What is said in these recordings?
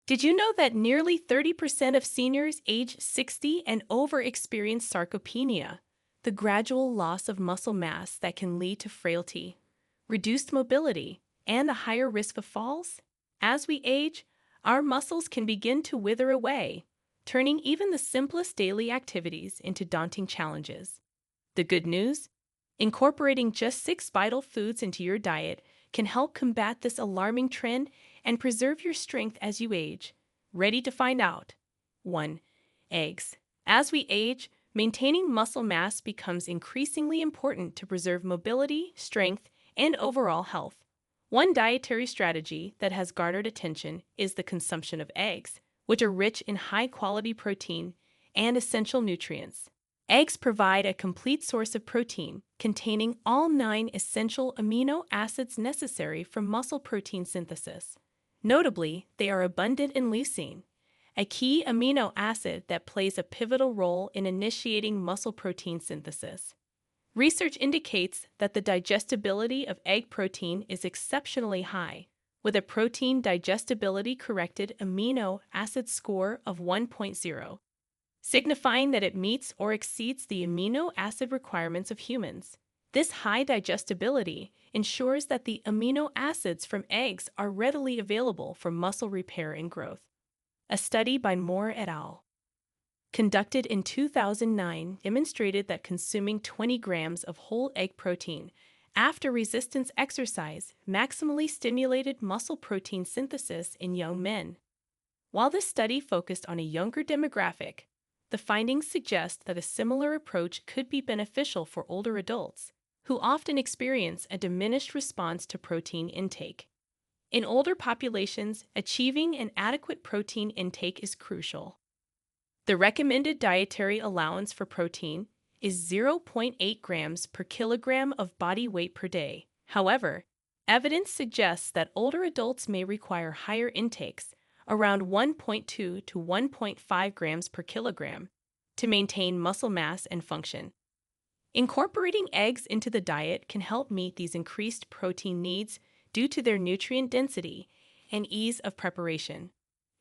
Did you know that nearly 30% of seniors age 60 and over experience sarcopenia, the gradual loss of muscle mass that can lead to frailty, reduced mobility, and a higher risk of falls? As we age, our muscles can begin to wither away, turning even the simplest daily activities into daunting challenges. The good news? Incorporating just 6 vital foods into your diet can help combat this alarming trend and preserve your strength as you age. Ready to find out? 1. Eggs. As we age, maintaining muscle mass becomes increasingly important to preserve mobility, strength, and overall health. One dietary strategy that has garnered attention is the consumption of eggs, which are rich in high-quality protein and essential nutrients. Eggs provide a complete source of protein, containing all 9 essential amino acids necessary for muscle protein synthesis. Notably, they are abundant in leucine, a key amino acid that plays a pivotal role in initiating muscle protein synthesis. Research indicates that the digestibility of egg protein is exceptionally high, with a protein digestibility corrected amino acid score of 1.0, signifying that it meets or exceeds the amino acid requirements of humans. This high digestibility ensures that the amino acids from eggs are readily available for muscle repair and growth. A study by Moore et al., conducted in 2009, demonstrated that consuming 20 grams of whole egg protein after resistance exercise maximally stimulated muscle protein synthesis in young men. While this study focused on a younger demographic, the findings suggest that a similar approach could be beneficial for older adults, who often experience a diminished response to protein intake. In older populations, achieving an adequate protein intake is crucial. The recommended dietary allowance for protein is 0.8 grams per kilogram of body weight per day. However, evidence suggests that older adults may require higher intakes, around 1.2 to 1.5 grams per kilogram, to maintain muscle mass and function. Incorporating eggs into the diet can help meet these increased protein needs due to their nutrient density and ease of preparation.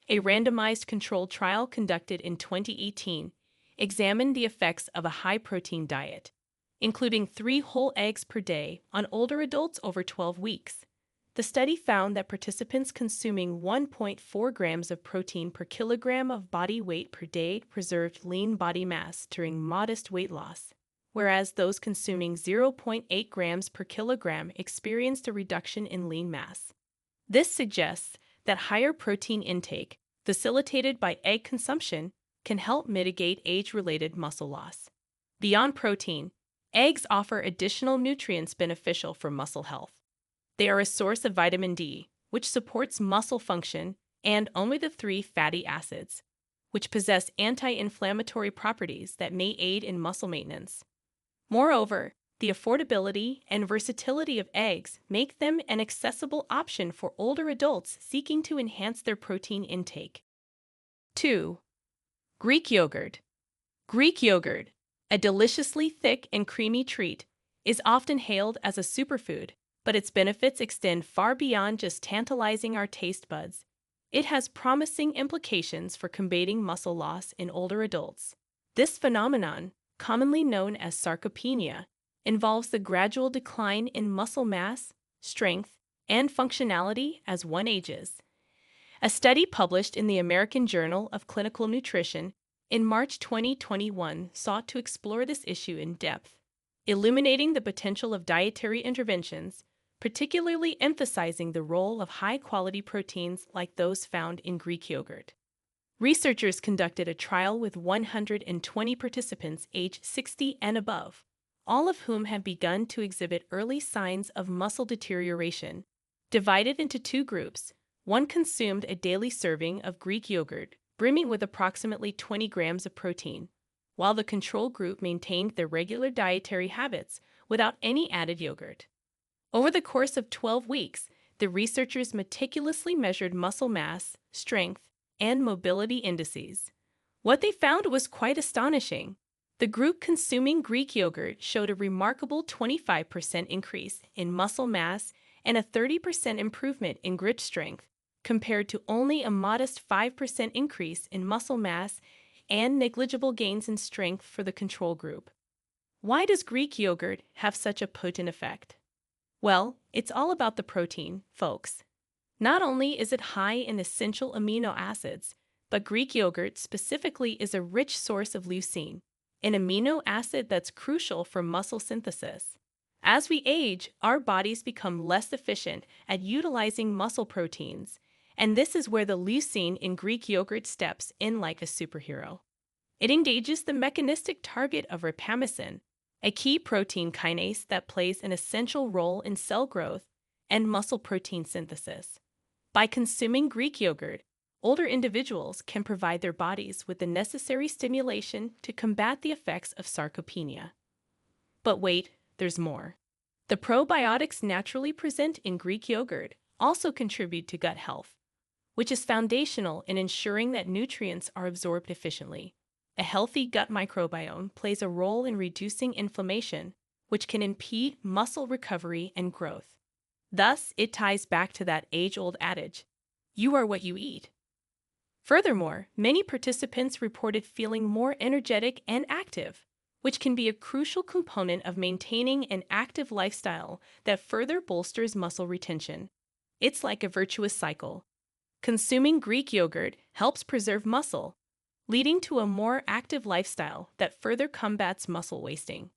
A randomized controlled trial conducted in 2018 examined the effects of a high-protein diet, including 3 whole eggs per day on older adults over 12 weeks. The study found that participants consuming 1.4 grams of protein per kilogram of body weight per day preserved lean body mass during modest weight loss, whereas those consuming 0.8 grams per kilogram experienced a reduction in lean mass. This suggests that higher protein intake, facilitated by egg consumption, can help mitigate age-related muscle loss. Beyond protein, eggs offer additional nutrients beneficial for muscle health. They are a source of vitamin D, which supports muscle function, and omega-3 fatty acids, which possess anti-inflammatory properties that may aid in muscle maintenance. Moreover, the affordability and versatility of eggs make them an accessible option for older adults seeking to enhance their protein intake. 2. Greek yogurt. Greek yogurt, a deliciously thick and creamy treat, is often hailed as a superfood, but its benefits extend far beyond just tantalizing our taste buds. It has promising implications for combating muscle loss in older adults. This phenomenon, commonly known as sarcopenia, involves the gradual decline in muscle mass, strength, and functionality as one ages. A study published in the American Journal of Clinical Nutrition in March 2021 sought to explore this issue in depth, illuminating the potential of dietary interventions, particularly emphasizing the role of high-quality proteins like those found in Greek yogurt. Researchers conducted a trial with 120 participants aged 60 and above, all of whom have begun to exhibit early signs of muscle deterioration. Divided into 2 groups, one consumed a daily serving of Greek yogurt, brimming with approximately 20 grams of protein, while the control group maintained their regular dietary habits without any added yogurt. Over the course of 12 weeks, the researchers meticulously measured muscle mass, strength, and mobility indices. What they found was quite astonishing. The group consuming Greek yogurt showed a remarkable 25% increase in muscle mass and a 30% improvement in grip strength, compared to only a modest 5% increase in muscle mass and negligible gains in strength for the control group. Why does Greek yogurt have such a potent effect? Well, it's all about the protein, folks. Not only is it high in essential amino acids, but Greek yogurt specifically is a rich source of leucine, an amino acid that's crucial for muscle synthesis. As we age, our bodies become less efficient at utilizing muscle proteins, and this is where the leucine in Greek yogurt steps in like a superhero. It engages the mechanistic target of rapamycin, a key protein kinase that plays an essential role in cell growth and muscle protein synthesis. By consuming Greek yogurt, older individuals can provide their bodies with the necessary stimulation to combat the effects of sarcopenia. But wait, there's more. The probiotics naturally present in Greek yogurt also contribute to gut health, which is foundational in ensuring that nutrients are absorbed efficiently. A healthy gut microbiome plays a role in reducing inflammation, which can impede muscle recovery and growth. Thus, it ties back to that age-old adage, you are what you eat. Furthermore, many participants reported feeling more energetic and active, which can be a crucial component of maintaining an active lifestyle that further bolsters muscle retention. It's like a virtuous cycle. Consuming Greek yogurt helps preserve muscle, leading to a more active lifestyle that further combats muscle wasting.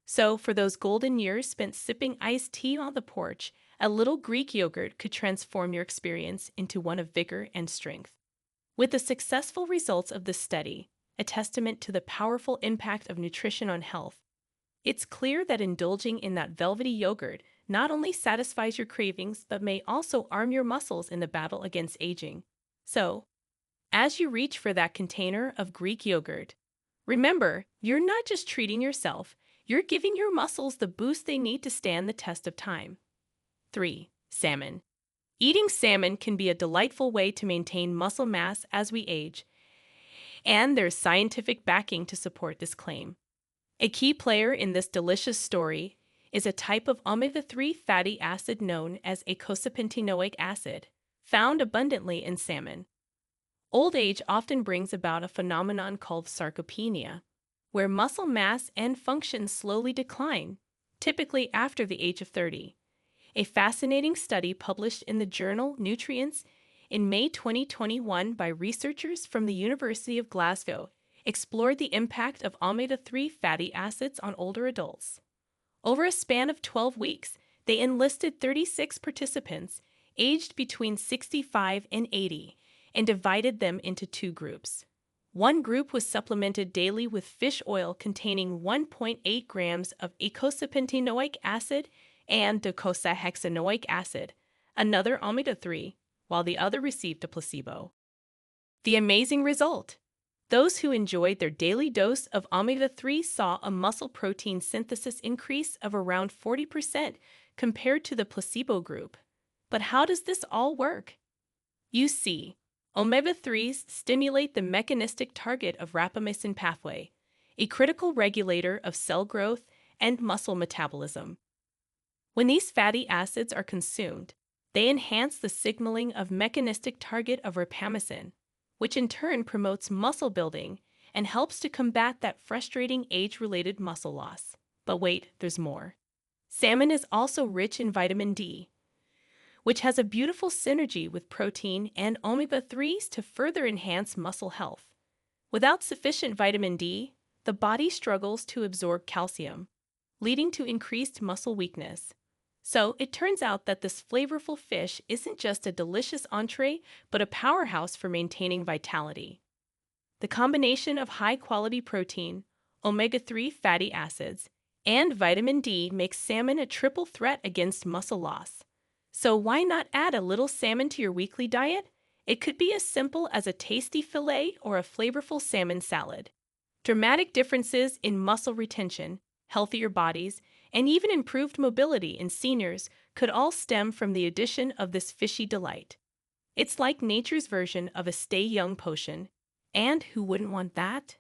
So, for those golden years spent sipping iced tea on the porch, a little Greek yogurt could transform your experience into one of vigor and strength. With the successful results of this study, a testament to the powerful impact of nutrition on health, it's clear that indulging in that velvety yogurt not only satisfies your cravings but may also arm your muscles in the battle against aging. So, as you reach for that container of Greek yogurt, remember, you're not just treating yourself, you're giving your muscles the boost they need to stand the test of time. 3. Salmon. Eating salmon can be a delightful way to maintain muscle mass as we age, and there's scientific backing to support this claim. A key player in this delicious story is a type of omega-3 fatty acid known as eicosapentaenoic acid, found abundantly in salmon. Old age often brings about a phenomenon called sarcopenia, where muscle mass and function slowly decline, typically after the age of 30. A fascinating study published in the journal Nutrients in May 2021 by researchers from the University of Glasgow explored the impact of omega-3 fatty acids on older adults. Over a span of 12 weeks, they enlisted 36 participants aged between 65 and 80 and divided them into two groups. One group was supplemented daily with fish oil containing 1.8 grams of eicosapentaenoic acid and docosahexaenoic acid, another omega-3, while the other received a placebo. The amazing result! Those who enjoyed their daily dose of omega-3 saw a muscle protein synthesis increase of around 40% compared to the placebo group. But how does this all work? You see, omega-3s stimulate the mechanistic target of rapamycin pathway, a critical regulator of cell growth and muscle metabolism. When these fatty acids are consumed, they enhance the signaling of mechanistic target of rapamycin, which in turn promotes muscle building and helps to combat that frustrating age-related muscle loss. But wait, there's more. Salmon is also rich in vitamin D, which has a beautiful synergy with protein and omega-3s to further enhance muscle health. Without sufficient vitamin D, the body struggles to absorb calcium, leading to increased muscle weakness. So it turns out that this flavorful fish isn't just a delicious entree, but a powerhouse for maintaining vitality. The combination of high-quality protein, omega-3 fatty acids, and vitamin D makes salmon a triple threat against muscle loss. So why not add a little salmon to your weekly diet? It could be as simple as a tasty fillet or a flavorful salmon salad. Dramatic differences in muscle retention, healthier bodies, and even improved mobility in seniors could all stem from the addition of this fishy delight. It's like nature's version of a stay young potion. And who wouldn't want that?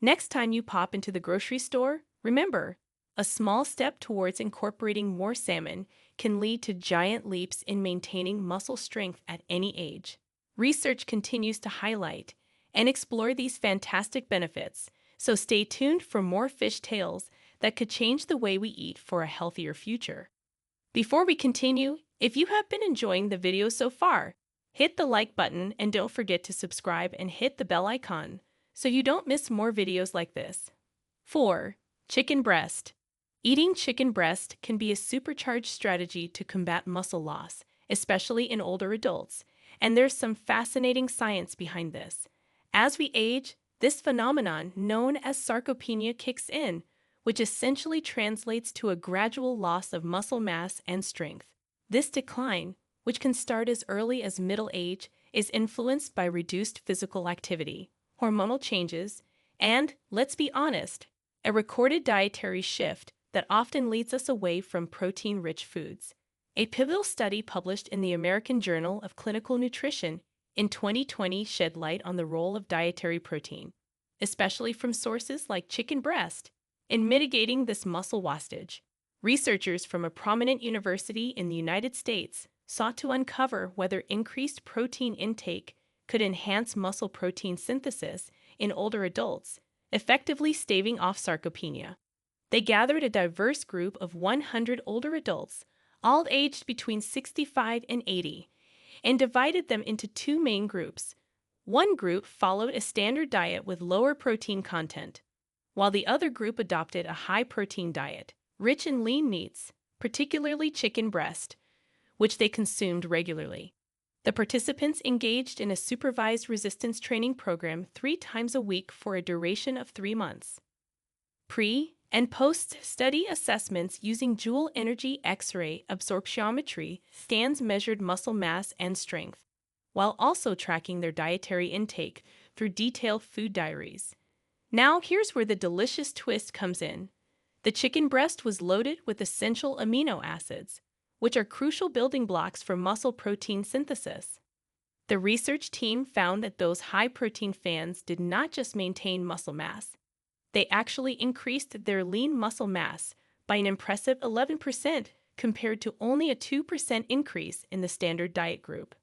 Next time you pop into the grocery store, remember, A small step towards incorporating more salmon can lead to giant leaps in maintaining muscle strength at any age. Research continues to highlight and explore these fantastic benefits, so stay tuned for more fish tales that could change the way we eat for a healthier future. Before we continue, if you have been enjoying the video so far, hit the like button and don't forget to subscribe and hit the bell icon so you don't miss more videos like this. 4. Chicken breast. Eating chicken breast can be a supercharged strategy to combat muscle loss, especially in older adults, and there's some fascinating science behind this. As we age, this phenomenon known as sarcopenia kicks in, which essentially translates to a gradual loss of muscle mass and strength. This decline, which can start as early as middle age, is influenced by reduced physical activity, hormonal changes, and, let's be honest, a recorded dietary shift that often leads us away from protein-rich foods. A pivotal study published in the American Journal of Clinical Nutrition in 2020 shed light on the role of dietary protein, especially from sources like chicken breast, in mitigating this muscle wastage. Researchers from a prominent university in the United States sought to uncover whether increased protein intake could enhance muscle protein synthesis in older adults, effectively staving off sarcopenia. They gathered a diverse group of 100 older adults, all aged between 65 and 80, and divided them into two main groups. One group followed a standard diet with lower protein content, while the other group adopted a high-protein diet, rich in lean meats, particularly chicken breast, which they consumed regularly. The participants engaged in a supervised resistance training program 3 times a week for a duration of 3 months. Pre- and post-study assessments using dual energy X-ray absorptiometry scans measured muscle mass and strength, while also tracking their dietary intake through detailed food diaries. Now here's where the delicious twist comes in. The chicken breast was loaded with essential amino acids, which are crucial building blocks for muscle protein synthesis. The research team found that those high-protein fans did not just maintain muscle mass, they actually increased their lean muscle mass by an impressive 11% compared to only a 2% increase in the standard diet group.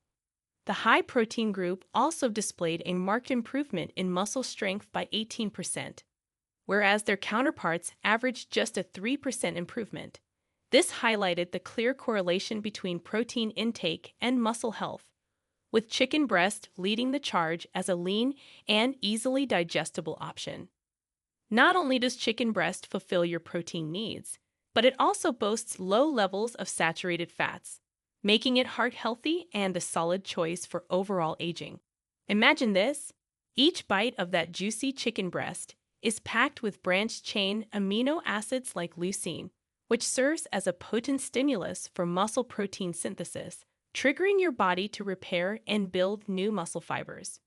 The high-protein group also displayed a marked improvement in muscle strength by 18%, whereas their counterparts averaged just a 3% improvement. This highlighted the clear correlation between protein intake and muscle health, with chicken breast leading the charge as a lean and easily digestible option. Not only does chicken breast fulfill your protein needs, but it also boasts low levels of saturated fats, making it heart-healthy and a solid choice for overall aging. Imagine this: each bite of that juicy chicken breast is packed with branched-chain amino acids like leucine, which serves as a potent stimulus for muscle protein synthesis, triggering your body to repair and build new muscle fibers.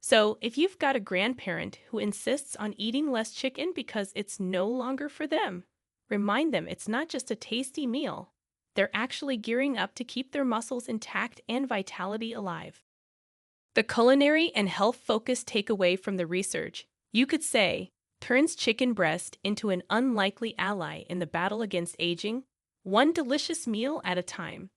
So, if you've got a grandparent who insists on eating less chicken because it's no longer for them, remind them it's not just a tasty meal. They're actually gearing up to keep their muscles intact and vitality alive. The culinary and health-focused takeaway from the research, you could say, turns chicken breast into an unlikely ally in the battle against aging, one delicious meal at a time.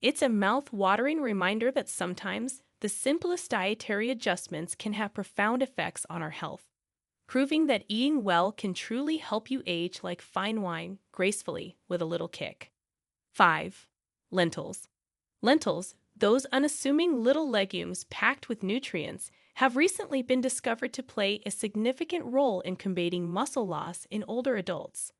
It's a mouth-watering reminder that sometimes the simplest dietary adjustments can have profound effects on our health, proving that eating well can truly help you age like fine wine, gracefully, with a little kick. 5. Lentils. Lentils, those unassuming little legumes packed with nutrients, have recently been discovered to play a significant role in combating muscle loss in older adults.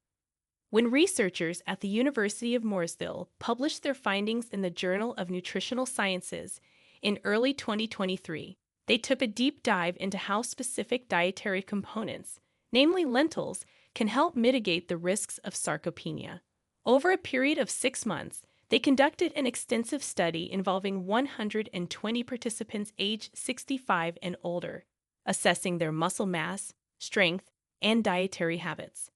When researchers at the University of Mooresville published their findings in the Journal of Nutritional Sciences in early 2023, they took a deep dive into how specific dietary components, namely lentils, can help mitigate the risks of sarcopenia. Over a period of 6 months, they conducted an extensive study involving 120 participants aged 65 and older, assessing their muscle mass, strength, and dietary habits.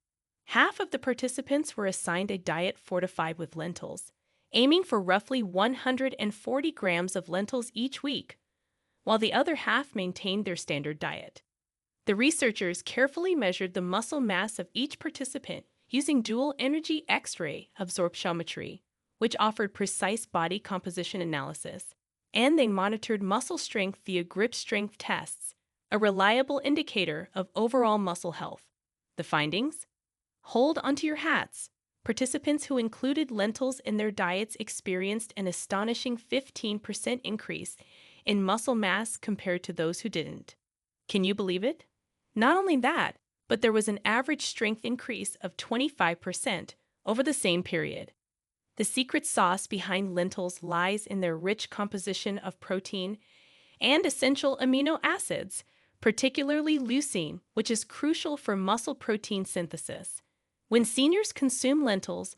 Half of the participants were assigned a diet fortified with lentils, aiming for roughly 140 grams of lentils each week, while the other half maintained their standard diet. The researchers carefully measured the muscle mass of each participant using dual energy X-ray absorptiometry, which offered precise body composition analysis, and they monitored muscle strength via grip strength tests, a reliable indicator of overall muscle health. The findings? Hold onto your hats. Participants who included lentils in their diets experienced an astonishing 15% increase in muscle mass compared to those who didn't. Can you believe it? Not only that, but there was an average strength increase of 25% over the same period. The secret sauce behind lentils lies in their rich composition of protein and essential amino acids, particularly leucine, which is crucial for muscle protein synthesis. When seniors consume lentils,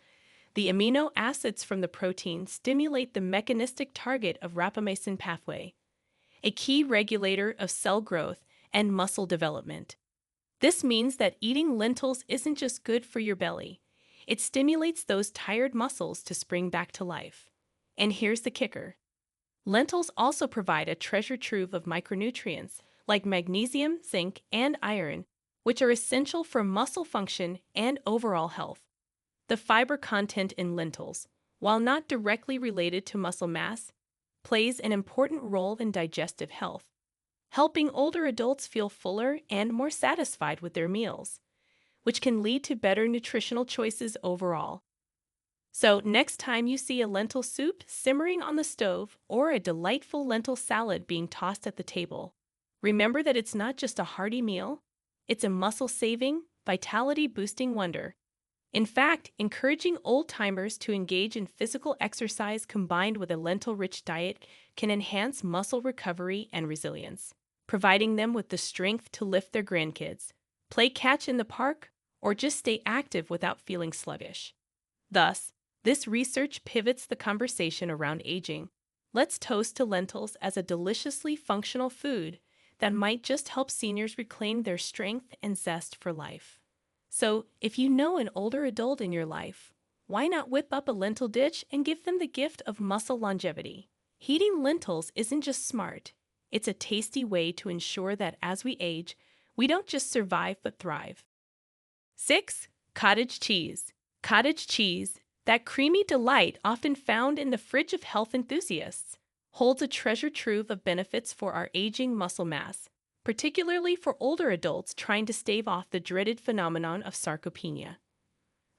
the amino acids from the protein stimulate the mechanistic target of rapamycin pathway, a key regulator of cell growth and muscle development. This means that eating lentils isn't just good for your belly. It stimulates those tired muscles to spring back to life. And here's the kicker. Lentils also provide a treasure trove of micronutrients like magnesium, zinc, and iron, which are essential for muscle function and overall health. The fiber content in lentils, while not directly related to muscle mass, plays an important role in digestive health, helping older adults feel fuller and more satisfied with their meals, which can lead to better nutritional choices overall. So, next time you see a lentil soup simmering on the stove or a delightful lentil salad being tossed at the table, remember that it's not just a hearty meal, it's a muscle-saving, vitality-boosting wonder. In fact, encouraging old-timers to engage in physical exercise combined with a lentil-rich diet can enhance muscle recovery and resilience, providing them with the strength to lift their grandkids, play catch in the park, or just stay active without feeling sluggish. Thus, this research pivots the conversation around aging. Let's toast to lentils as a deliciously functional food that might just help seniors reclaim their strength and zest for life. So, if you know an older adult in your life, why not whip up a lentil dish and give them the gift of muscle longevity? Eating lentils isn't just smart, it's a tasty way to ensure that as we age, we don't just survive but thrive. 6. Cottage cheese. Cottage cheese, that creamy delight often found in the fridge of health enthusiasts, holds a treasure trove of benefits for our aging muscle mass, particularly for older adults trying to stave off the dreaded phenomenon of sarcopenia.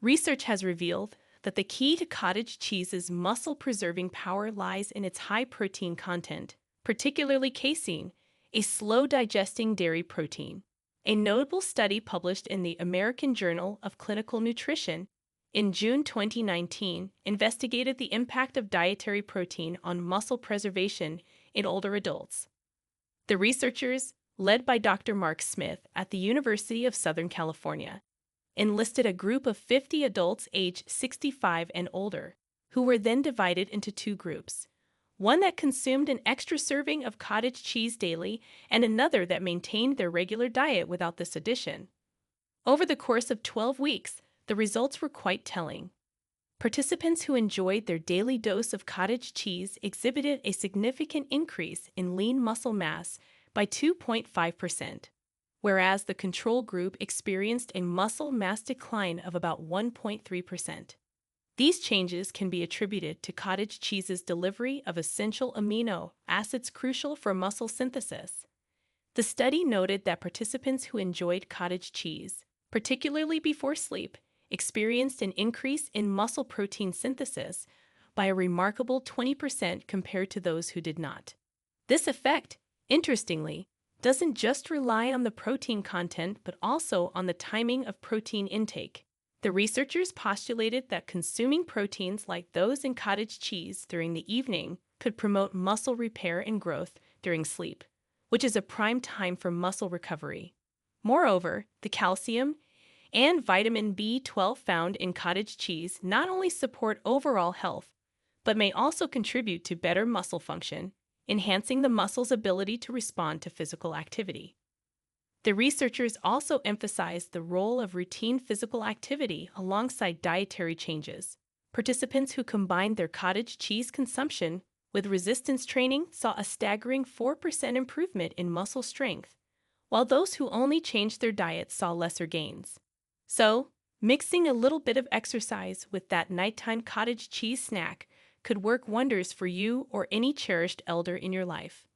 Research has revealed that the key to cottage cheese's muscle-preserving power lies in its high protein content, particularly casein, a slow-digesting dairy protein. A notable study published in the American Journal of Clinical Nutrition in June 2019 investigated the impact of dietary protein on muscle preservation in older adults. The researchers, led by Dr. Mark Smith at the University of Southern California, enlisted a group of 50 adults aged 65 and older, who were then divided into two groups, one that consumed an extra serving of cottage cheese daily and another that maintained their regular diet without this addition. Over the course of 12 weeks, the results were quite telling. Participants who enjoyed their daily dose of cottage cheese exhibited a significant increase in lean muscle mass by 2.5%, whereas the control group experienced a muscle mass decline of about 1.3%. These changes can be attributed to cottage cheese's delivery of essential amino acids crucial for muscle synthesis. The study noted that participants who enjoyed cottage cheese, particularly before sleep, experienced an increase in muscle protein synthesis by a remarkable 20% compared to those who did not. This effect, interestingly, doesn't just rely on the protein content but also on the timing of protein intake. The researchers postulated that consuming proteins like those in cottage cheese during the evening could promote muscle repair and growth during sleep, which is a prime time for muscle recovery. Moreover, the calcium and vitamin B12 found in cottage cheese not only support overall health, but may also contribute to better muscle function, enhancing the muscle's ability to respond to physical activity. The researchers also emphasized the role of routine physical activity alongside dietary changes. Participants who combined their cottage cheese consumption with resistance training saw a staggering 4% improvement in muscle strength, while those who only changed their diet saw lesser gains. So, Mixing a little bit of exercise with that nighttime cottage cheese snack could work wonders for you or any cherished elder in your life.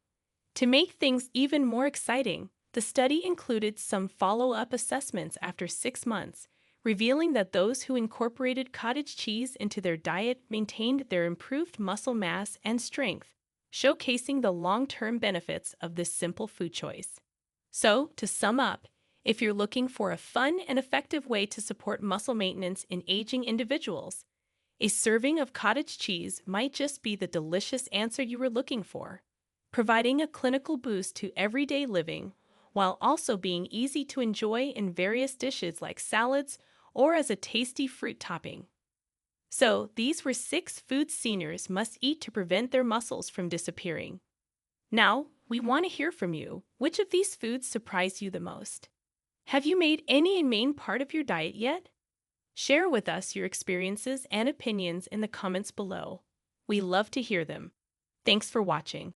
To make things even more exciting, the study included some follow-up assessments after 6 months, revealing that those who incorporated cottage cheese into their diet maintained their improved muscle mass and strength, showcasing the long-term benefits of this simple food choice. So, to sum up, if you're looking for a fun and effective way to support muscle maintenance in aging individuals, a serving of cottage cheese might just be the delicious answer you were looking for, providing a clinical boost to everyday living while also being easy to enjoy in various dishes like salads or as a tasty fruit topping. So, these were 6 foods seniors must eat to prevent their muscles from disappearing. Now, we want to hear from you. Which of these foods surprised you the most? Have you made any main part of your diet yet? Share with us your experiences and opinions in the comments below. We love to hear them. Thanks for watching.